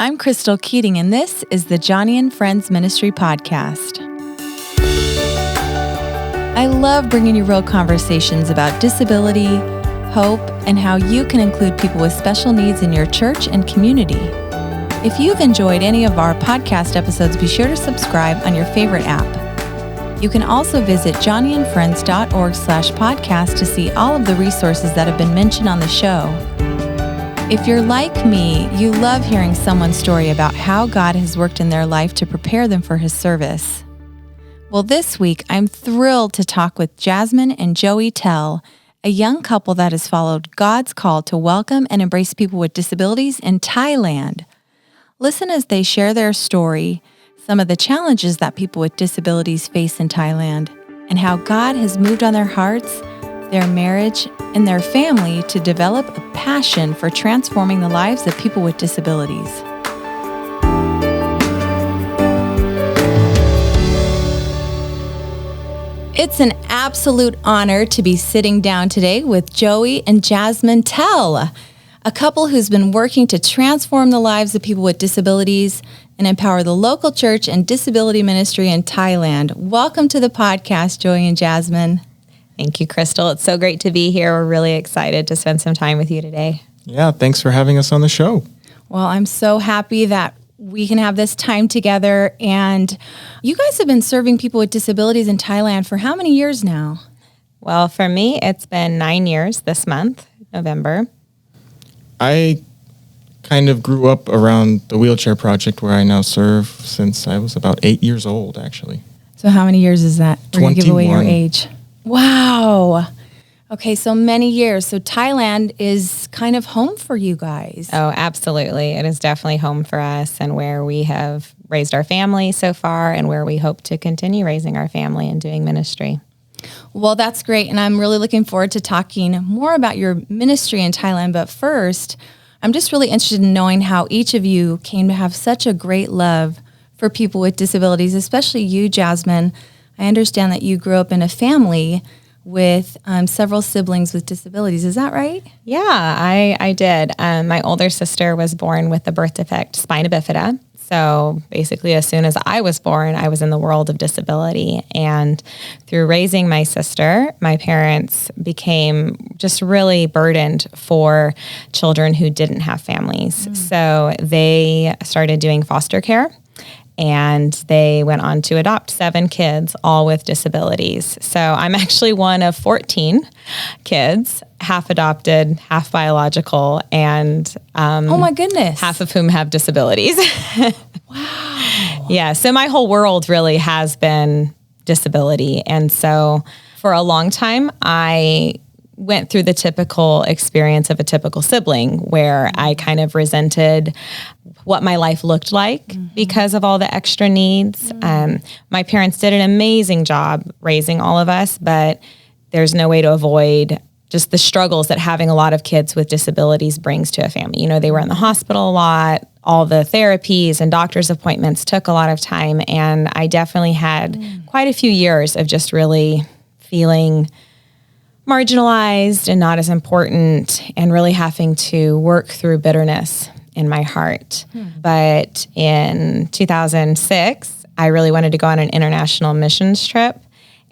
I'm Crystal Keating, and this is the Joni and Friends Ministry Podcast. I love bringing you real conversations about disability, hope, and how you can include people with special needs in your church and community. If you've enjoyed any of our podcast episodes, be sure to subscribe on your favorite app. You can also visit joniandfriends.org/podcast to see all of the resources that have been mentioned on the show. If you're like me, you love hearing someone's story about how God has worked in their life to prepare them for His service. Well, this week, I'm thrilled to talk with Jasmine and Joey Tell, a young couple that has followed God's call to welcome and embrace people with disabilities in Thailand. Listen as they share their story, some of the challenges that people with disabilities face in Thailand, and how God has moved on their hearts, their marriage, and their family to develop a passion for transforming the lives of people with disabilities. It's an absolute honor to be sitting down today with Joey and Jasmine Tell, a couple who's been working to transform the lives of people with disabilities and empower the local church and disability ministry in Thailand. Welcome to the podcast, Joey and Jasmine. Thank you, Crystal. It's so great to be here. We're really excited to spend some time with you today. Yeah, thanks for having us on the show. Well, I'm so happy that we can have this time together. And you guys have been serving people with disabilities in Thailand for how many years now? Well, for me, it's been 9 years this month, November. I kind of grew up around the Wheelchair Project where I now serve since I was about 8 years old, actually. So how many years is that? We're going to give away your 21. age. Wow. Okay, so many years. So Thailand is kind of home for you guys. Oh, absolutely. It is definitely home for us and where we have raised our family so far and where we hope to continue raising our family and doing ministry. Well, that's great. And I'm really looking forward to talking more about your ministry in Thailand. But first, I'm just really interested in knowing how each of you came to have such a great love for people with disabilities, especially you, Jasmine. I understand that you grew up in a family with several siblings with disabilities. Is that right? Yeah, I did. My older sister was born with the birth defect spina bifida. So basically, as soon as I was born, I was in the world of disability. And through raising my sister, my parents became just really burdened for children who didn't have families. So they started doing foster care. And they went on to adopt 7 kids, all with disabilities. So I'm actually one of 14 kids, half adopted, half biological, and oh my goodness, half of whom have disabilities. Wow. Yeah, so my whole world really has been disability. And so for a long time, I went through the typical experience of a typical sibling where I kind of resented what my life looked like because of all the extra needs. My parents did an amazing job raising all of us, but there's no way to avoid just the struggles that having a lot of kids with disabilities brings to a family. You know, they were in the hospital a lot. All the therapies and doctor's appointments took a lot of time. And I definitely had quite a few years of just really feeling marginalized and not as important and really having to work through bitterness in my heart. But in 2006, I really wanted to go on an international missions trip.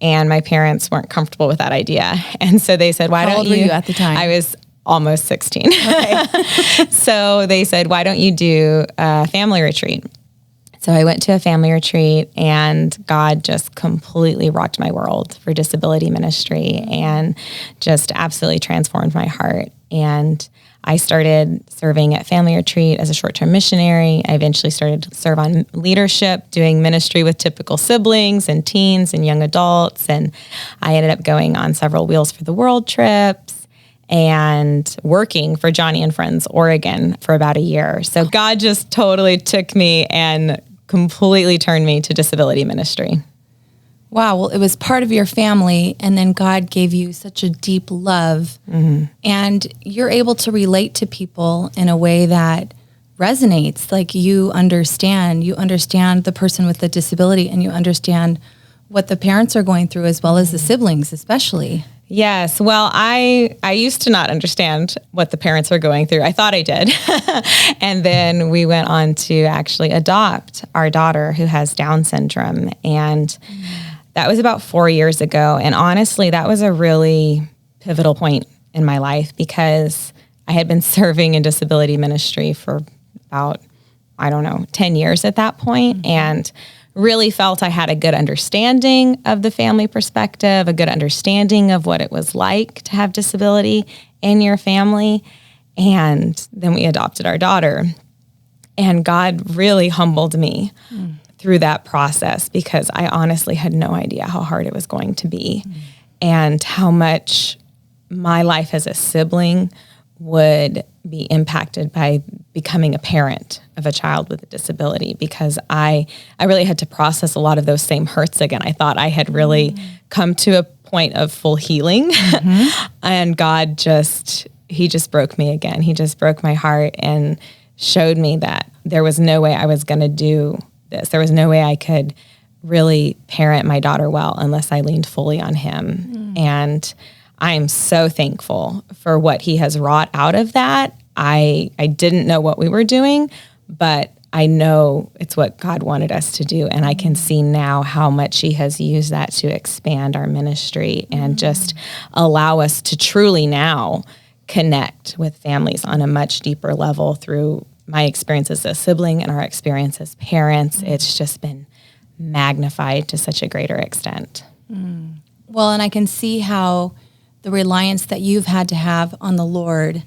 And my parents weren't comfortable with that idea. And so they said, why How don't old were you at the time? I was almost 16. Okay. So they said, why don't you do a family retreat? So I went to a family retreat and God just completely rocked my world for disability ministry and just absolutely transformed my heart. And I started serving at family retreat as a short-term missionary. I eventually started to serve on leadership, doing ministry with typical siblings and teens and young adults. And I ended up going on several Wheels for the World trips and working for Joni and Friends Oregon for about a year. So God just totally took me and completely turned me to disability ministry. Wow. Well, it was part of your family, and then God gave you such a deep love, and you're able to relate to people in a way that resonates. Like you understand the person with the disability, and you understand what the parents are going through as well as the siblings, especially. Yes. Well, I used to not understand what the parents were going through. I thought I did. And then we went on to actually adopt our daughter who has Down syndrome. And that was about 4 years ago. And honestly, that was a really pivotal point in my life because I had been serving in disability ministry for about, 10 years at that point, and really felt I had a good understanding of the family perspective, a good understanding of what it was like to have disability in your family. And then we adopted our daughter. And God really humbled me through that process because I honestly had no idea how hard it was going to be and how much my life as a sibling would be impacted by becoming a parent of a child with a disability, because I really had to process a lot of those same hurts again. I thought I had really come to a point of full healing and God he just broke me again. He just broke my heart and showed me that there was no way I was going to do this. There was no way I could really parent my daughter well unless I leaned fully on him. And I am so thankful for what he has wrought out of that. I didn't know what we were doing, but I know it's what God wanted us to do. And I can see now how much he has used that to expand our ministry and just allow us to truly now connect with families on a much deeper level through my experience as a sibling and our experience as parents. It's just been magnified to such a greater extent. Well, and I can see how the reliance that you've had to have on the Lord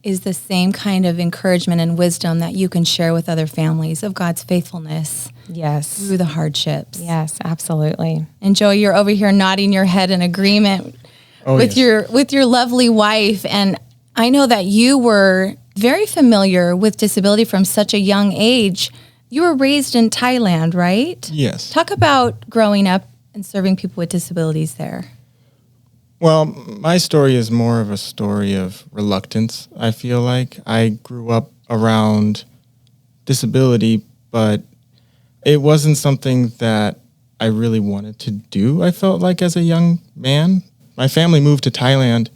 is the same kind of encouragement and wisdom that you can share with other families of God's faithfulness. Yes. Through the hardships. Yes, absolutely. And Joey, you're over here nodding your head in agreement with your lovely wife. And I know that you were very familiar with disability from such a young age. You were raised in Thailand, right? Yes. Talk about growing up and serving people with disabilities there. Well, my story is more of a story of reluctance, I feel like. I grew up around disability, but it wasn't something that I really wanted to do, I felt like, as a young man. My family moved to Thailand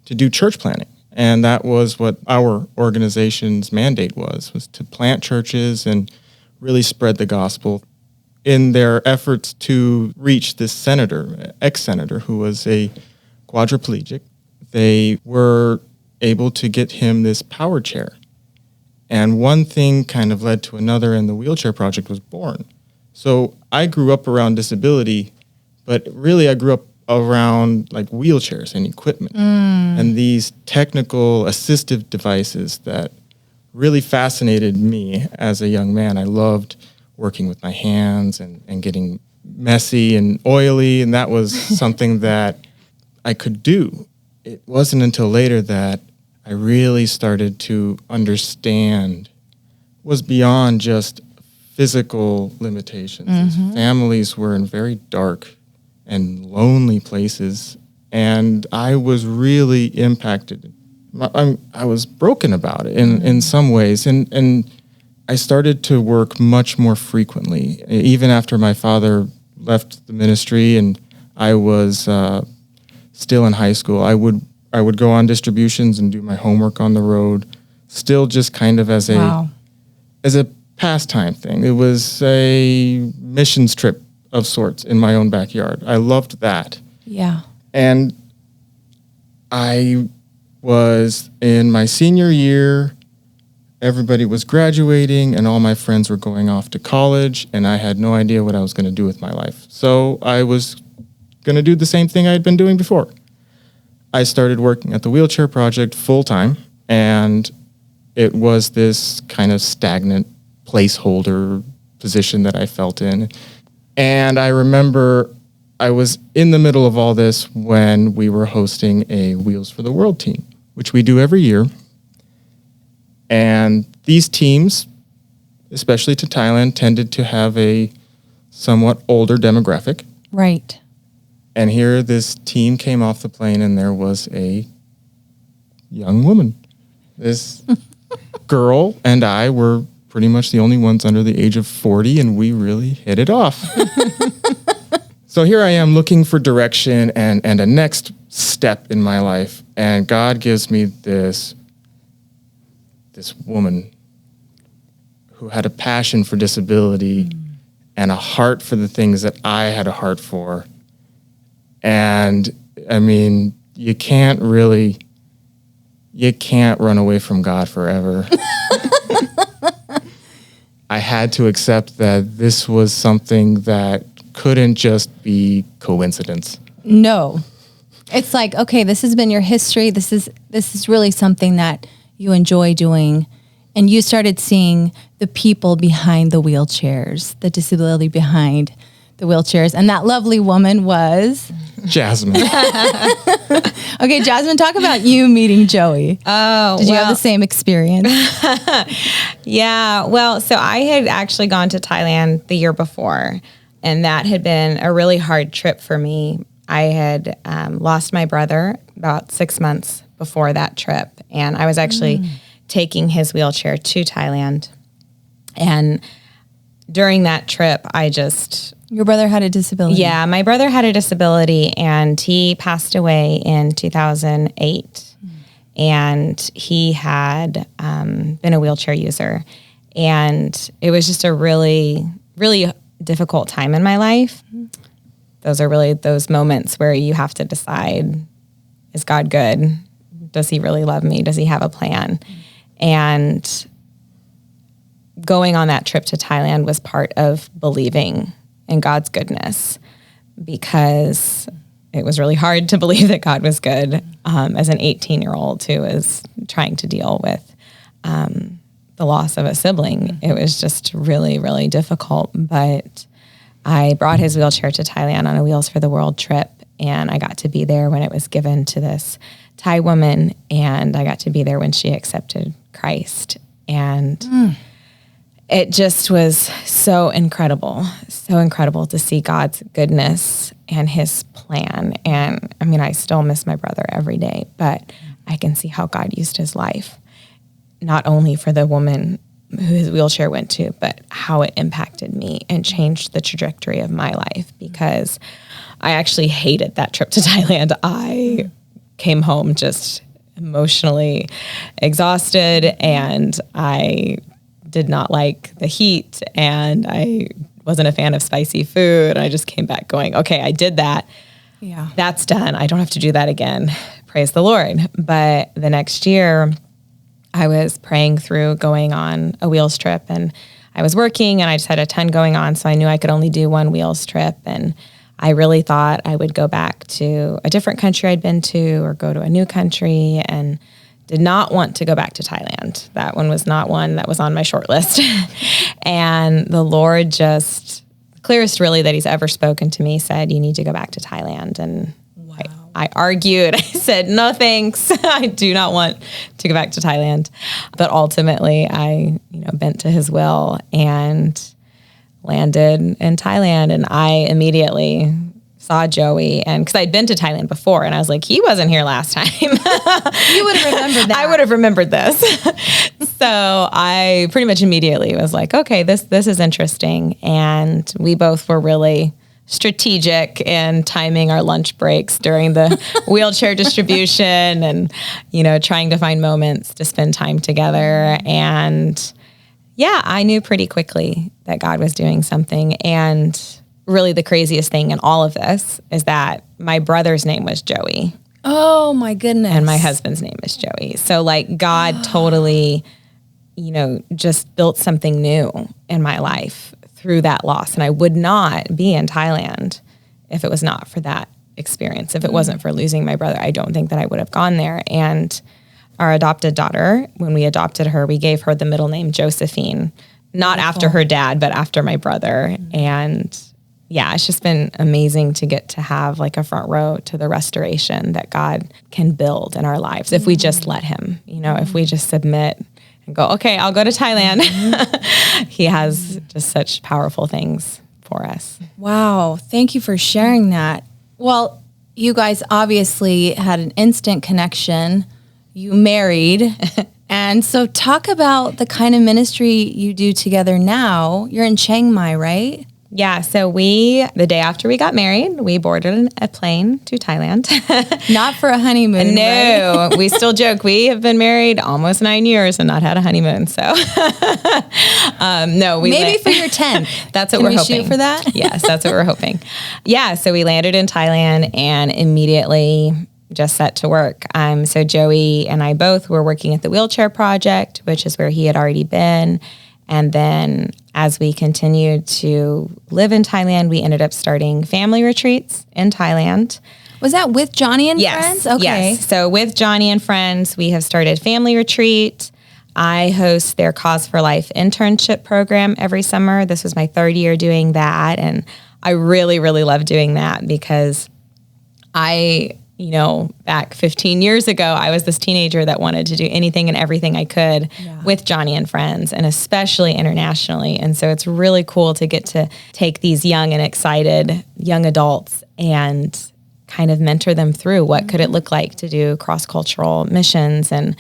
to do church planting, and that was what our organization's mandate was to plant churches and really spread the gospel. In their efforts to reach this senator, ex-senator, who was a quadriplegic, they were able to get him this power chair. And one thing kind of led to another, and the Wheelchair Project was born. So I grew up around disability, but really I grew up around like wheelchairs and equipment and these technical assistive devices that really fascinated me as a young man. I loved working with my hands and getting messy and oily, and that was something that I could do. It wasn't until later that I really started to understand was beyond just physical limitations. These families were in very dark and lonely places, and I was really impacted. I was broken about it in some ways, and I started to work much more frequently. Even after my father left the ministry and I was still in high school, I would go on distributions and do my homework on the road, still just kind of as a pastime thing. It was a missions trip of sorts in my own backyard. I loved that. Yeah. And I was in my senior year, everybody was graduating and all my friends were going off to college, and I had no idea what I was going to do with my life. So I was going to do the same thing I had been doing before. I started working at the Wheelchair Project full time, and it was this kind of stagnant placeholder position that I felt in. And I remember I was in the middle of all this when we were hosting a Wheels for the World team, which we do every year. And these teams, especially to Thailand, tended to have a somewhat older demographic. Right. And here this team came off the plane and there was a young woman. This girl and I were pretty much the only ones under the age of 40, and we really hit it off. So here I am looking for direction and a next step in my life. And God gives me this woman who had a passion for disability and a heart for the things that I had a heart for. And I mean, you can't run away from God forever. I had to accept that this was something that couldn't just be coincidence. No. It's like, okay, this has been your history. This is really something that you enjoy doing. And you started seeing the people behind the wheelchairs, the disability behind the wheelchairs. And that lovely woman was Jasmine. Okay, Jasmine, talk about you meeting Joey. Oh, Did you have the same experience? Yeah. Well, so I had actually gone to Thailand the year before, and that had been a really hard trip for me. I had lost my brother about 6 months before that trip, and I was actually taking his wheelchair to Thailand. And during that trip, Your brother had a disability. Yeah, my brother had a disability, and he passed away in 2008. And he had been a wheelchair user. And it was just a really, really difficult time in my life. Those are really those moments where you have to decide, is God good? Does he really love me? Does he have a plan? And going on that trip to Thailand was part of believing in God's goodness, because it was really hard to believe that God was good as an 18-year-old who was trying to deal with the loss of a sibling. It was just really, really difficult. But I brought his wheelchair to Thailand on a Wheels for the World trip, and I got to be there when it was given to this Thai woman, and I got to be there when she accepted Christ. And it just was so incredible to see God's goodness and his plan. And I mean, I still miss my brother every day, but I can see how God used his life, not only for the woman who his wheelchair went to, but how it impacted me and changed the trajectory of my life, because I actually hated that trip to Thailand. I came home just emotionally exhausted, and I did not like the heat, and I wasn't a fan of spicy food. I just came back going, okay, I did that. Yeah. That's done. I don't have to do that again. Praise the Lord. But the next year, I was praying through going on a wheels trip, and I was working, and I just had a ton going on. So I knew I could only do one wheels trip. And I really thought I would go back to a different country I'd been to, or go to a new country, and did not want to go back to Thailand. That one was not one that was on my short list. And the Lord, just clearest really that he's ever spoken to me, said, you need to go back to Thailand. And I argued. I said, no, thanks. I do not want to go back to Thailand. But ultimately, I bent to his will and landed in Thailand. And I immediately saw Joey, and because I'd been to Thailand before, and I was like, he wasn't here last time. You would have remembered that. I would have remembered this. So I pretty much immediately was like, okay, this is interesting. And we both were really strategic in timing our lunch breaks during the wheelchair distribution, and trying to find moments to spend time together. And yeah, I knew pretty quickly that God was doing something. And really the craziest thing in all of this is that my brother's name was Joey. Oh my goodness. And my husband's name is Joey. So like God totally, just built something new in my life through that loss. And I would not be in Thailand if it was not for that experience. If it wasn't for losing my brother, I don't think that I would have gone there. And our adopted daughter, when we adopted her, we gave her the middle name Josephine, not after her dad, but after my brother. And yeah, it's just been amazing to get to have like a front row to the restoration that God can build in our lives if we just let him, if we just submit and go, okay, I'll go to Thailand. He has just such powerful things for us. Wow. Thank you for sharing that. Well, you guys obviously had an instant connection. You married. And so talk about the kind of ministry you do together now. You're in Chiang Mai, right? Yeah. So the day after we got married, we boarded a plane to Thailand. Not for a honeymoon. No, right? we still joke. We have been married almost 9 years and not had a honeymoon. So, no, maybe for your 10th. That's what Can we're we hoping. shoot for that? Yes, that's what we're hoping. Yeah. So we landed in Thailand and immediately just set to work. So Joey and I both were working at the Wheelchair Project, which is where he had already been. And then as we continued to live in Thailand, we ended up starting family retreats in Thailand. Was that with Joni and friends? Okay. Yes. So with Joni and friends, we have started family retreat. I host their Cause for Life internship program every summer. This was my 3rd year doing that. And I really, really love doing that because back 15 years ago, I was this teenager that wanted to do anything and everything I could with Joni and friends, and especially internationally. And so it's really cool to get to take these young and excited young adults and kind of mentor them through what could it look like to do cross-cultural missions and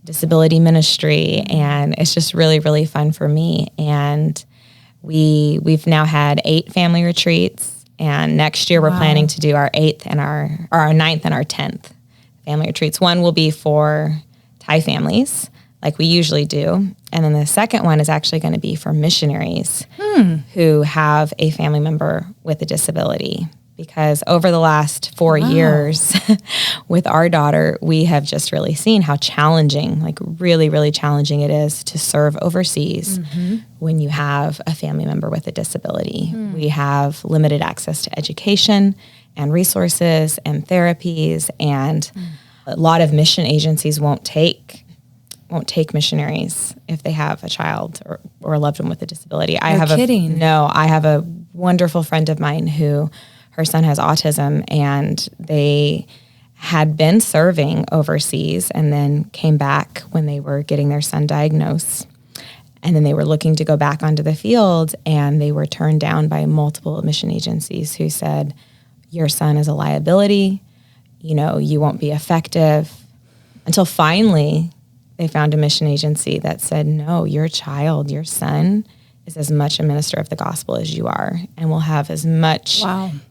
disability ministry. And it's just really, really fun for me. And we've now had 8 family retreats. And next year, we're planning to do our 8th and our 9th and our 10th family retreats. One will be for Thai families, like we usually do. And then the second one is actually going to be for missionaries who have a family member with a disability. Because over the last 4 years with our daughter, we have just really seen how challenging, like really, really challenging it is to serve overseas when you have a family member with a disability. We have limited access to education and resources and therapies, and a lot of mission agencies won't take missionaries if they have a child or a loved one with a disability. I have a wonderful friend of mine who her son has autism, and they had been serving overseas and then came back when they were getting their son diagnosed. And then they were looking to go back onto the field, and they were turned down by multiple mission agencies who said, your son is a liability, you won't be effective. Until finally they found a mission agency that said, no, your son is as much a minister of the gospel as you are and will have as much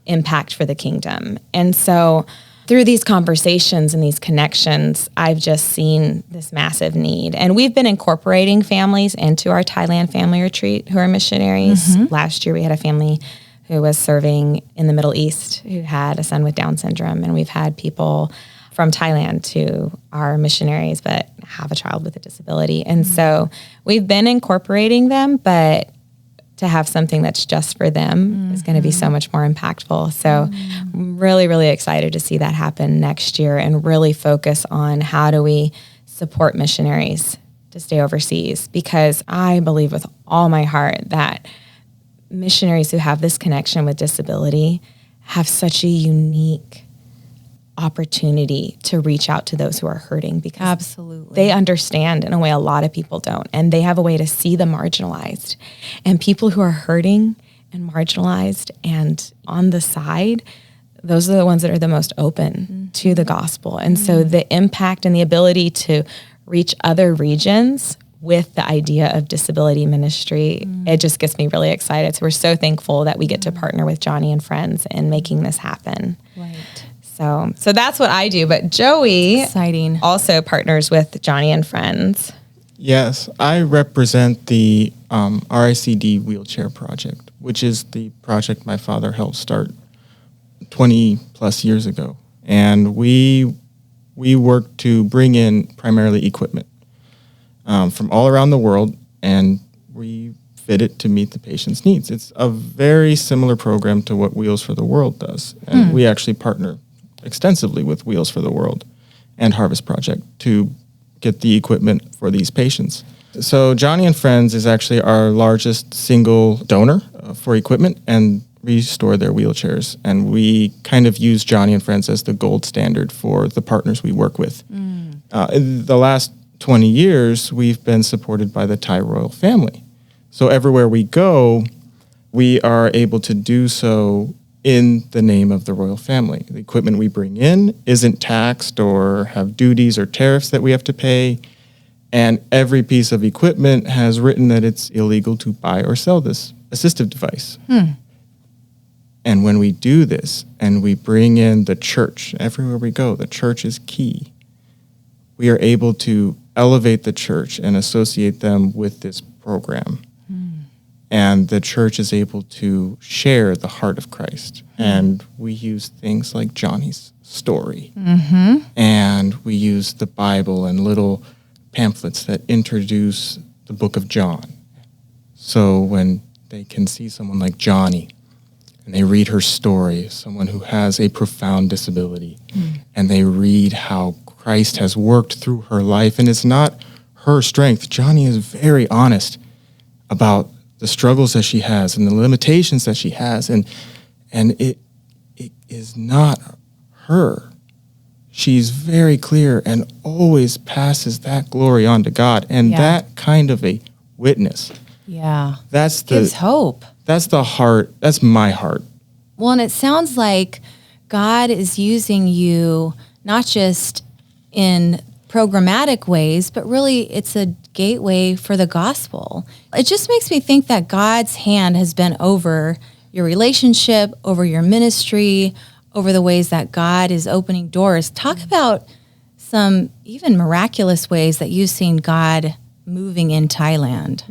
impact for the kingdom. And so through these conversations and these connections, I've just seen this massive need. And we've been incorporating families into our Thailand family retreat who are missionaries. Last year we had a family who was serving in the Middle East who had a son with Down syndrome. And we've had people from Thailand who are missionaries but have a child with a disability. And so we've been incorporating them, but to have something that's just for them is going to be so much more impactful. So I'm really, really excited to see that happen next year and really focus on how do we support missionaries to stay overseas, because I believe with all my heart that missionaries who have this connection with disability have such a unique opportunity to reach out to those who are hurting, because they understand in a way a lot of people don't, and they have a way to see the marginalized, and people who are hurting and marginalized and on the side, those are the ones that are the most open to the gospel. And so the impact and the ability to reach other regions with the idea of disability ministry, it just gets me really excited. So we're so thankful that we get to partner with Joni and friends in making this happen. Right. So that's what I do. But Joey also partners with Joni and friends. Yes, I represent the RICD Wheelchair Project, which is the project my father helped start 20 plus years ago. And we work to bring in primarily equipment from all around the world and refit it to meet the patient's needs. It's a very similar program to what Wheels for the World does. And we actually partner extensively with Wheels for the World and Harvest Project to get the equipment for these patients. So Joni and Friends is actually our largest single donor for equipment and restore their wheelchairs. And we kind of use Joni and Friends as the gold standard for the partners we work with. In the last 20 years, we've been supported by the Thai royal family. So everywhere we go, we are able to do so in the name of the royal family. The equipment we bring in isn't taxed or have duties or tariffs that we have to pay. And every piece of equipment has written that it's illegal to buy or sell this assistive device. And when we do this and we bring in the church, everywhere we go, the church is key. We are able to elevate the church and associate them with this program. And the church is able to share the heart of Christ. And we use things like Johnny's story. And we use the Bible and little pamphlets that introduce the book of John. So when they can see someone like Joni and they read her story, someone who has a profound disability, and they read how Christ has worked through her life, and it's not her strength. Joni is very honest about the struggles that she has and the limitations that she has, and it is not her. She's very clear and always passes that glory on to God, and that kind of a witness. Gives hope. That's the heart. That's my heart. Well, and it sounds like God is using you not just in programmatic ways, but really it's a gateway for the gospel. It just makes me think that God's hand has been over your relationship, over your ministry, over the ways that God is opening doors. Talk about some even miraculous ways that you've seen God moving in Thailand.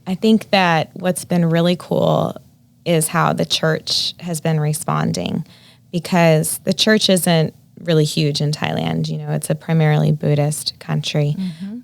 I think that what's been really cool is how the church has been responding, because the church isn't really huge in Thailand. You know, it's a primarily Buddhist country.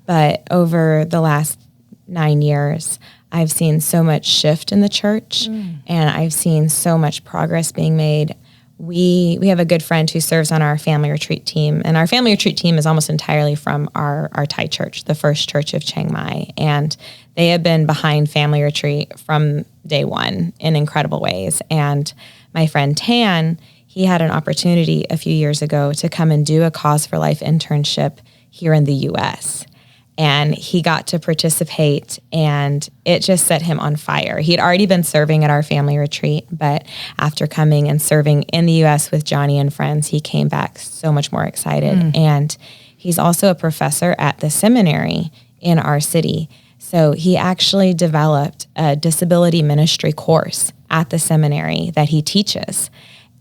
But over the last 9 years, I've seen so much shift in the church, and I've seen so much progress being made. We have a good friend who serves on our family retreat team, and our family retreat team is almost entirely from our Thai church, the First Church of Chiang Mai, and they have been behind family retreat from day one in incredible ways. And my friend Tan, he had an opportunity a few years ago to come and do a Cause for Life internship here in the U.S., and he got to participate, and it just set him on fire. He had already been serving at our family retreat, but after coming and serving in the U.S. with Joni and friends, he came back so much more excited. And he's also a professor at the seminary in our city. So he actually developed a disability ministry course at the seminary that he teaches.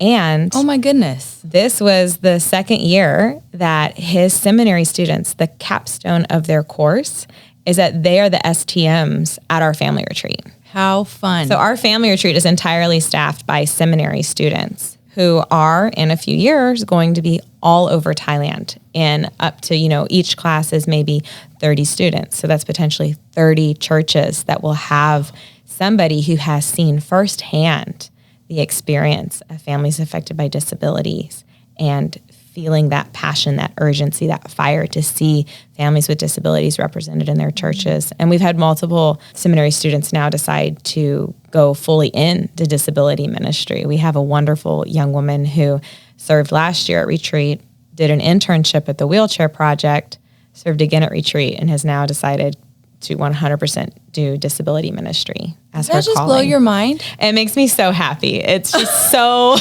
And oh my goodness, this was the second year that his seminary students, the capstone of their course is that they are the STMs at our family retreat. How fun. So our family retreat is entirely staffed by seminary students who are in a few years going to be all over Thailand, in up to, you know, each class is maybe 30 students. So that's potentially 30 churches that will have somebody who has seen firsthand the experience of families affected by disabilities and feeling that passion, that urgency, that fire to see families with disabilities represented in their churches. And we've had multiple seminary students now decide to go fully into disability ministry. We have a wonderful young woman who served last year at retreat, did an internship at the Wheelchair Project, served again at retreat, and has now decided to 100% do disability ministry as her calling. Does that just blow your mind? It makes me so happy. It's just so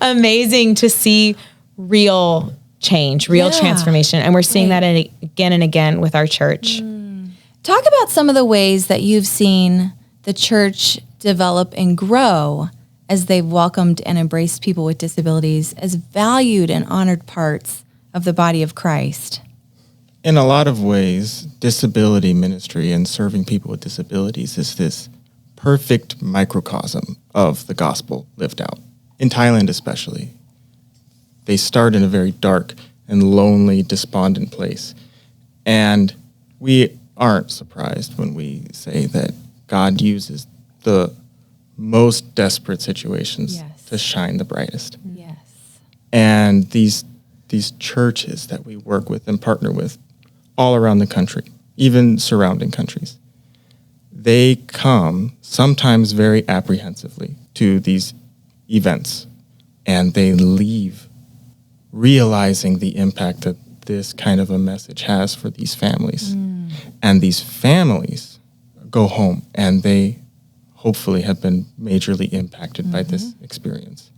amazing to see real change, real transformation. And we're seeing that again and again with our church. Talk about some of the ways that you've seen the church develop and grow as they've welcomed and embraced people with disabilities as valued and honored parts of the body of Christ. In a lot of ways, disability ministry and serving people with disabilities is this perfect microcosm of the gospel lived out. In Thailand especially, they start in a very dark and lonely, despondent place. And we aren't surprised when we say that God uses the most desperate situations to shine the brightest. Yes. And these churches that we work with and partner with all around the country, even surrounding countries, they come sometimes very apprehensively to these events, and they leave realizing the impact that this kind of a message has for these families. And these families go home, and they hopefully have been majorly impacted by this experience.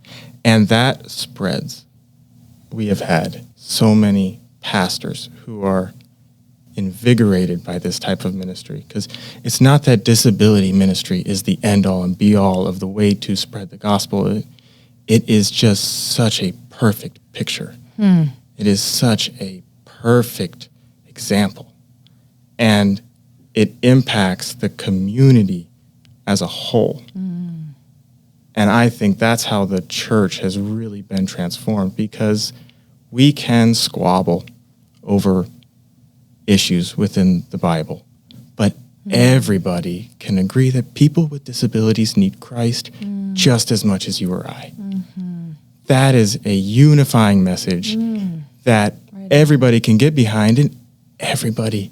And that spreads. We have had so many pastors who are invigorated by this type of ministry, because it's not that disability ministry is the end all and be all of the way to spread the gospel. It is just such a perfect picture. It is such a perfect example. And it impacts the community as a whole. And I think that's how the church has really been transformed, because we can squabble over issues within the Bible, but everybody can agree that people with disabilities need Christ just as much as you or I. That is a unifying message that everybody can get behind and everybody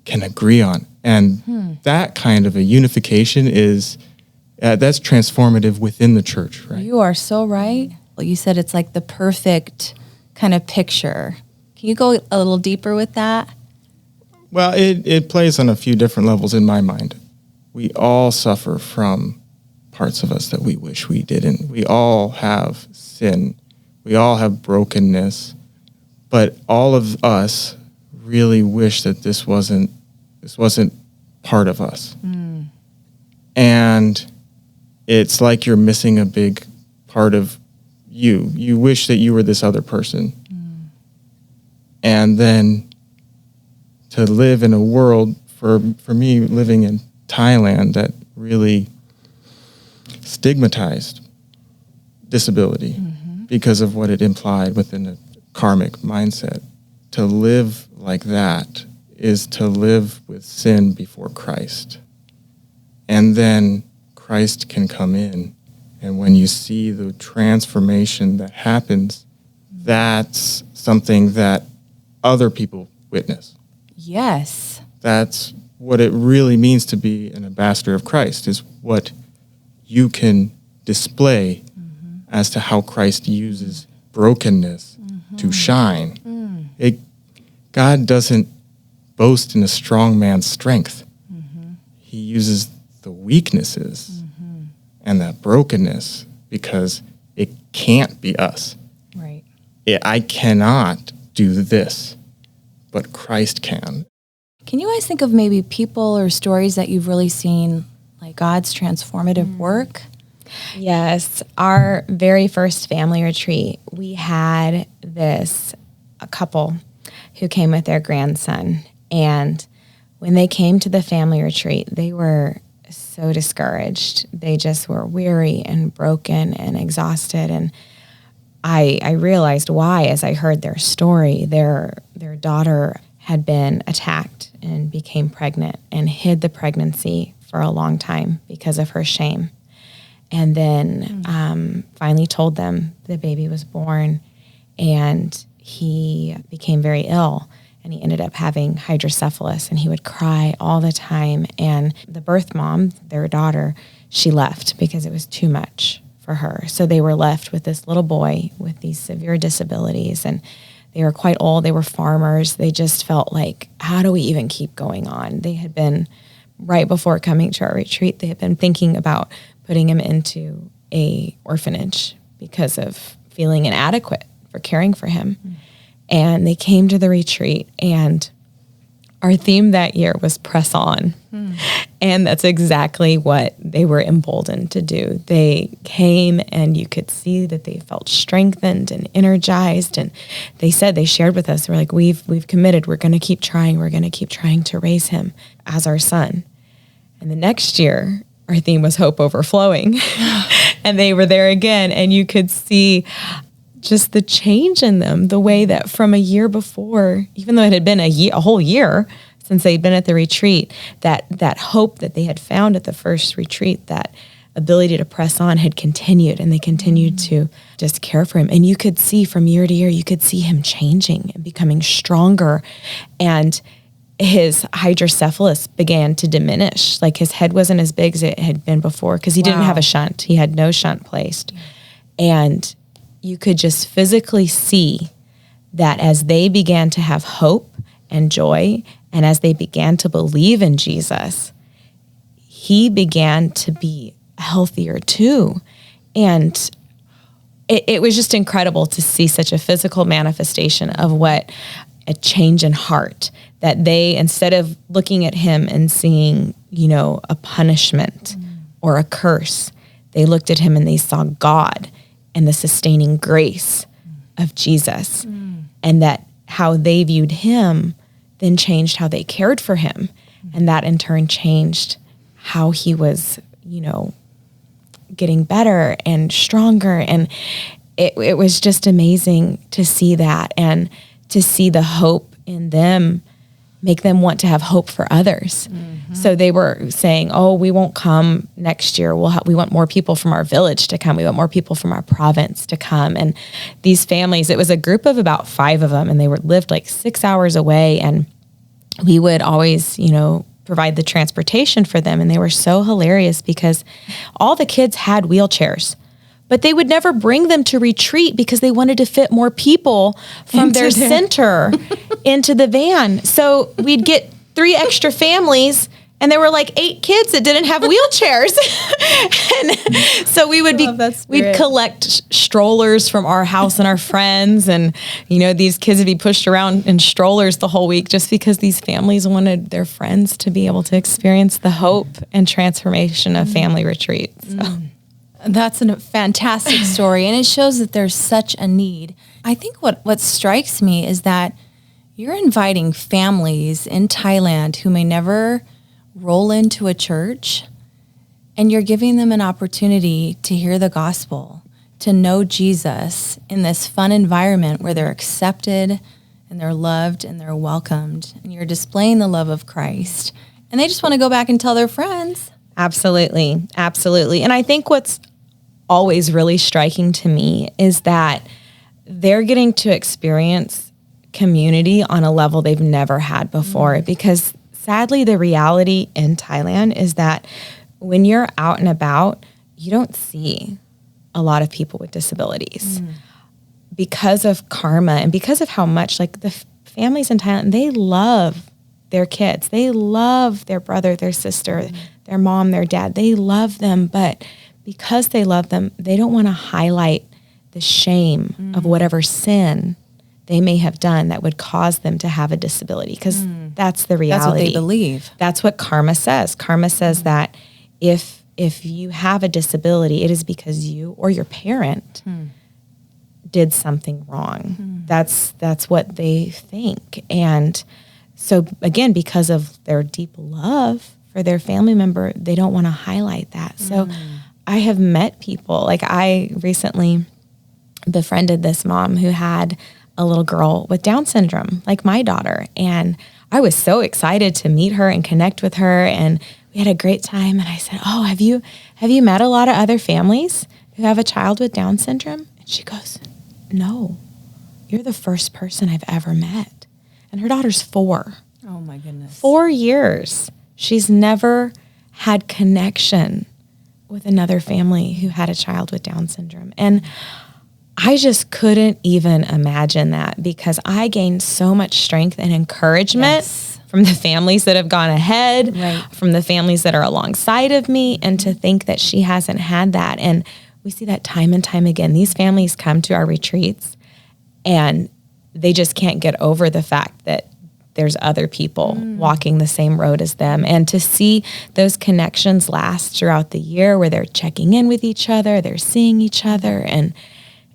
can agree on. And that kind of a unification is, that's transformative within the church, right? You are so right. Well, you said it's like the perfect kind of picture. Can you go a little deeper with that? Well, it plays on a few different levels in my mind. We all suffer from parts of us that we wish we didn't. We all have sin. We all have brokenness. But all of us really wish that this wasn't part of us. And it's like you're missing a big part of you. You wish that you were this other person. And then to live in a world, for me, living in Thailand, that really stigmatized disability because of what it implied within a karmic mindset. To live like that is to live with sin before Christ. And then Christ can come in. And when you see the transformation that happens, that's something that other people witness. Yes. That's what it really means to be an ambassador of Christ, is what you can display as to how Christ uses brokenness to shine. God doesn't boast in a strong man's strength. He uses the weaknesses and that brokenness because it can't be us. Right. I cannot do this, but Christ can. Can you guys think of maybe people or stories that you've really seen, like God's transformative work? Yes. Our very first family retreat, we had a couple who came with their grandson. And when they came to the family retreat, they were so discouraged. They just were weary and broken and exhausted. And I realized why as I heard their story. Their daughter had been attacked and became pregnant and hid the pregnancy for a long time because of her shame. And then finally told them the baby was born, and he became very ill, and he ended up having hydrocephalus, and he would cry all the time. And the birth mom, their daughter, she left because it was too much for her. So they were left with this little boy with these severe disabilities, and they were quite old. They were farmers. They just felt like, how do we even keep going on? They had been, right before coming to our retreat, they had been thinking about putting him into a orphanage because of feeling inadequate for caring for him. And they came to the retreat, and our theme that year was press on. And that's exactly what they were emboldened to do. They came, and you could see that they felt strengthened and energized. And they said, they shared with us, they're like, we've committed. We're going to keep trying. We're going to keep trying to raise him as our son. And the next year, our theme was hope overflowing. And they were there again, and you could see just the change in them, the way that from a year before, even though it had been a whole year since they'd been at the retreat, that hope that they had found at the first retreat, that ability to press on had continued, and they continued to just care for him. And you could see from year to year, you could see him changing and becoming stronger, and his hydrocephalus began to diminish. Like his head wasn't as big as it had been before because he didn't have a shunt. He had no shunt placed. And you could just physically see that as they began to have hope and joy, and as they began to believe in Jesus, he began to be healthier too. And it was just incredible to see such a physical manifestation of what a change in heart, that they, instead of looking at him and seeing, a punishment or a curse, they looked at him and they saw God and the sustaining grace of Jesus. And that how they viewed him then changed how they cared for him. And that in turn changed how he was, getting better and stronger. And it was just amazing to see that, and to see the hope in them make them want to have hope for others. So they were saying, oh, we won't come next year. We want more people from our village to come. We want more people from our province to come. And these families, it was a group of about 5 of them, and they lived like 6 hours away. And we would always, provide the transportation for them. And they were so hilarious because all the kids had wheelchairs, but they would never bring them to retreat because they wanted to fit more people from their center into the van. So we'd get 3 extra families, and there were like 8 kids that didn't have wheelchairs. And so we'd collect strollers from our house and our friends. And, these kids would be pushed around in strollers the whole week just because these families wanted their friends to be able to experience the hope and transformation of family retreats. So. That's a fantastic story, and it shows that there's such a need. I think what strikes me is that you're inviting families in Thailand who may never roll into a church, and you're giving them an opportunity to hear the gospel, to know Jesus in this fun environment where they're accepted and they're loved and they're welcomed, and you're displaying the love of Christ. And they just want to go back and tell their friends. Absolutely. Absolutely. And I think what's always really striking to me is that they're getting to experience community on a level they've never had before. Because sadly, the reality in Thailand is that when you're out and about, you don't see a lot of people with disabilities. Because of karma and because of how much, like, the families in Thailand, they love their kids. They love their brother, their sister, their mom, their dad. They love them, but because they love them, they don't want to highlight the shame of whatever sin they may have done that would cause them to have a disability, because that's the reality. That's what they believe. That's what karma says. Karma says that if you have a disability, it is because you or your parent did something wrong. That's what they think. And so again, because of their deep love for their family member, they don't want to highlight that. So I have met people, like I recently befriended this mom who had a little girl with Down syndrome, like my daughter. And I was so excited to meet her and connect with her. And we had a great time. And I said, oh, have you met a lot of other families who have a child with Down syndrome? And she goes, no, you're the first person I've ever met. And her daughter's 4. Oh my goodness. 4 years. She's never had connection with another family who had a child with Down syndrome. And I just couldn't even imagine that, because I gained so much strength and encouragement from the families that have gone ahead, from the families that are alongside of me, and to think that she hasn't had that. And we see that time and time again. These families come to our retreats and they just can't get over the fact that there's other people walking the same road as them. And to see those connections last throughout the year where they're checking in with each other, they're seeing each other, and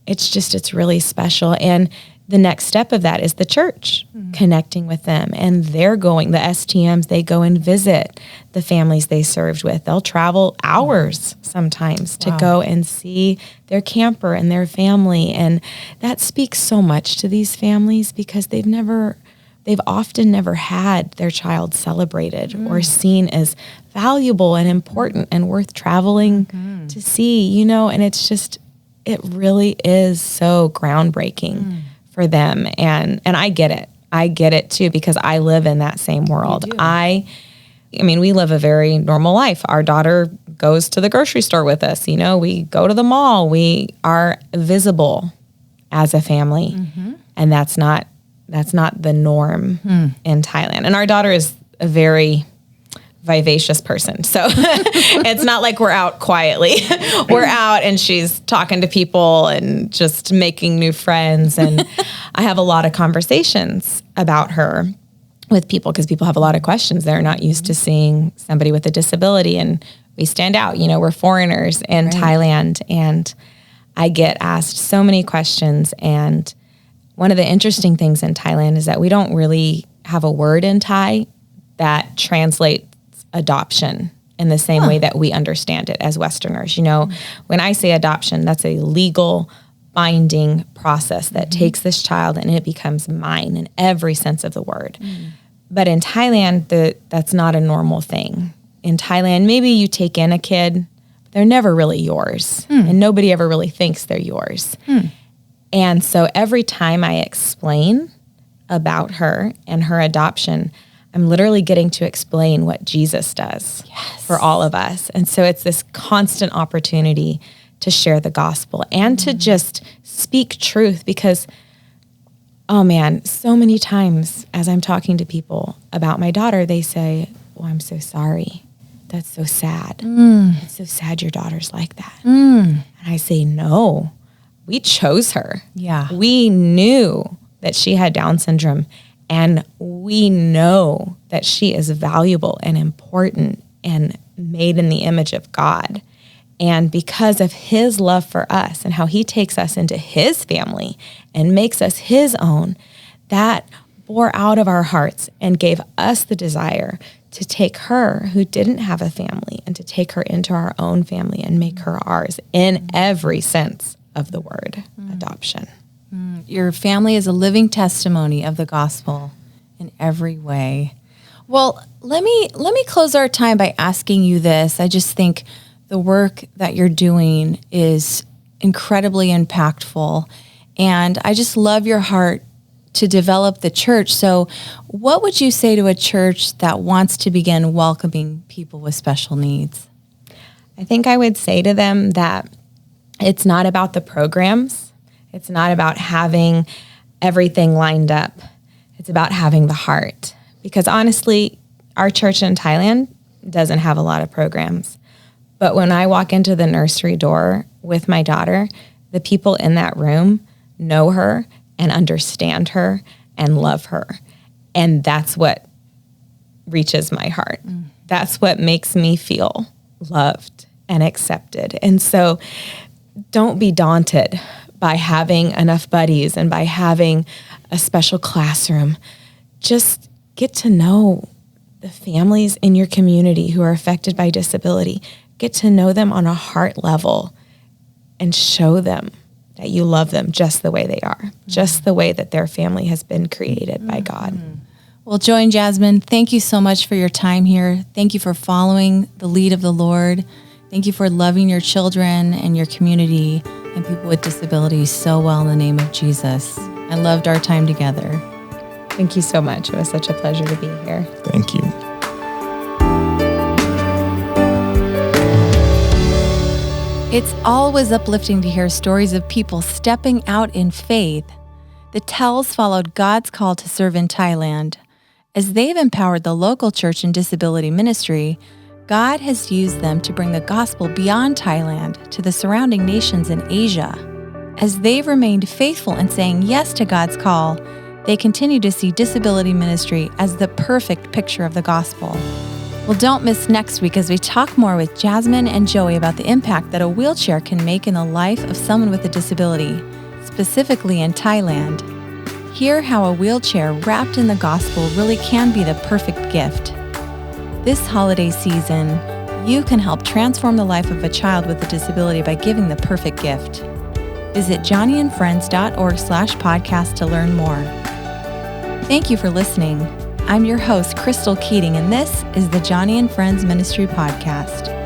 it's really special. And the next step of that is the church connecting with them. And they're going, the STMs, they go and visit the families they served with. They'll travel hours sometimes to go and see their camper and their family. And that speaks so much to these families, because they've often never had their child celebrated or seen as valuable and important and worth traveling to see, and it really is so groundbreaking for them. And I get it. I get it too, because I live in that same world. I mean, we live a very normal life. Our daughter goes to the grocery store with us. We go to the mall. We are visible as a family. And that's not the norm in Thailand. And our daughter is a very, vivacious person. So it's not like we're out quietly. We're out and she's talking to people and just making new friends. And I have a lot of conversations about her with people because people have a lot of questions. They're not used to seeing somebody with a disability, and we stand out. We're foreigners in Thailand, and I get asked so many questions. And one of the interesting things in Thailand is that we don't really have a word in Thai that translates adoption in the same way that we understand it as Westerners. When I say adoption, that's a legal binding process that takes this child and it becomes mine in every sense of the word. But in Thailand, that's not a normal thing. In Thailand, maybe you take in a kid, but they're never really yours. And nobody ever really thinks they're yours. And so every time I explain about her and her adoption, I'm literally getting to explain what Jesus does for all of us. And so it's this constant opportunity to share the gospel and to just speak truth because, oh man, so many times as I'm talking to people about my daughter, they say, "Oh, I'm so sorry. That's so sad. It's so sad your daughter's like that." And I say, no, we chose her. Yeah. We knew that she had Down syndrome, and we know that she is valuable and important and made in the image of God. And because of his love for us and how he takes us into his family and makes us his own, that bore out of our hearts and gave us the desire to take her who didn't have a family and to take her into our own family and make her ours in every sense of the word adoption. Your family is a living testimony of the gospel in every way. Well, let me close our time by asking you this. I just think the work that you're doing is incredibly impactful, and I just love your heart to develop the church. So what would you say to a church that wants to begin welcoming people with special needs? I think I would say to them that it's not about the programs. It's not about having everything lined up. It's about having the heart. Because honestly, our church in Thailand doesn't have a lot of programs. But when I walk into the nursery door with my daughter, the people in that room know her and understand her and love her. And that's what reaches my heart. That's what makes me feel loved and accepted. And so don't be daunted by having enough buddies and by having a special classroom. Just get to know the families in your community who are affected by disability. Get to know them on a heart level and show them that you love them just the way they are, just the way that their family has been created by God. Well, Joe and Jasmine, thank you so much for your time here. Thank you for following the lead of the Lord. Thank you for loving your children and your community and people with disabilities so well in the name of Jesus. I loved our time together. Thank you so much. It was such a pleasure to be here. Thank you. It's always uplifting to hear stories of people stepping out in faith. The Tells followed God's call to serve in Thailand. As they've empowered the local church in disability ministry, God has used them to bring the gospel beyond Thailand to the surrounding nations in Asia. As they've remained faithful in saying yes to God's call, they continue to see disability ministry as the perfect picture of the gospel. Well, don't miss next week as we talk more with Jasmine and Joey about the impact that a wheelchair can make in the life of someone with a disability, specifically in Thailand. Hear how a wheelchair wrapped in the gospel really can be the perfect gift. This holiday season, you can help transform the life of a child with a disability by giving the perfect gift. Visit johnnyandfriends.org/podcast to learn more. Thank you for listening. I'm your host, Crystal Keating, and this is the Johnny and Friends Ministry Podcast.